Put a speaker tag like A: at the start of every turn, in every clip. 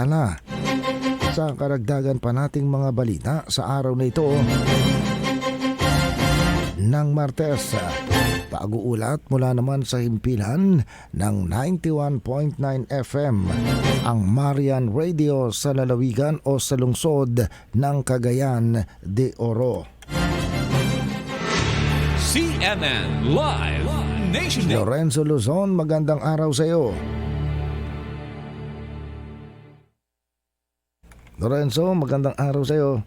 A: pagkilala. Sa karagdagan pa nating mga balita sa araw na ito ng Martes, pag-uulat mula naman sa himpilan ng 91.9 FM ang Marian Radio sa lalawigan o sa lungsod ng Cagayan de Oro.
B: CNN Live Nation Day.
A: Lorenzo Luzon, magandang araw sa iyo. Lorenzo, magandang araw sa iyo.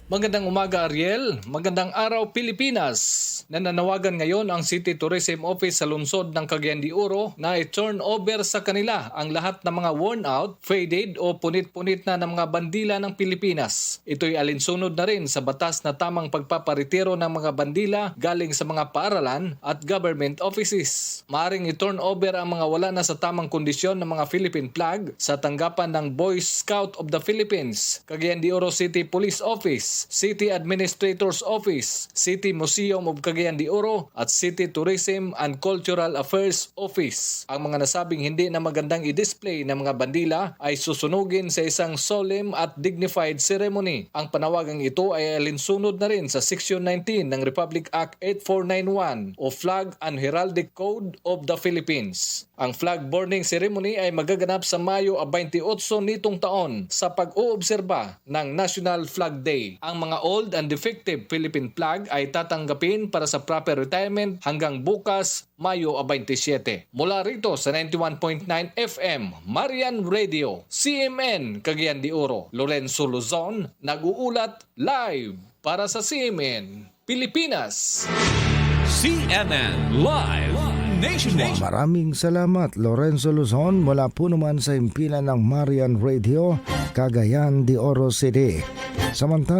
C: Magandang umaga, Ariel. Magandang araw, Pilipinas. Nananawagan ngayon ang City Tourism Office sa lungsod ng Cagayan de Oro na i-turn over sa kanila ang lahat ng mga worn out, faded o punit-punit na ng mga bandila ng Pilipinas. Ito'y alinsunod na rin sa batas na tamang pagpaparitiro ng mga bandila galing sa mga paaralan at government offices. Maaring i-turn over ang mga wala na sa tamang kondisyon ng mga Philippine flag sa tanggapan ng Boy Scout of the Philippines, Cagayan de Oro City Police Office, City Administrator's Office, City Museum of Cagayan de Oro at City Tourism and Cultural Affairs Office. Ang mga nasabing hindi na magandang i-display ng mga bandila ay susunugin sa isang solemn at dignified ceremony. Ang panawagang ito ay alinsunod na rin sa Section 19 ng Republic Act 8491 o Flag and Heraldic Code of the Philippines. Ang flag burning ceremony ay magaganap sa Mayo 28 nitong taon sa pag-oobserba ng National Flag Day. Ang mga old and defective Philippine flag ay tatanggapin para sa proper retirement hanggang bukas, Mayo 27. Mula rito sa 91.9 FM, Marian Radio, CMN Cagayan de Oro, Lorenzo Luzon, nag-uulat live para sa CMN Pilipinas.
B: CNN Live Nation Day.
A: Maraming salamat, Lorenzo Luzon, mula po naman sa himpilan ng Marian Radio, Cagayan de Oro City. Samantala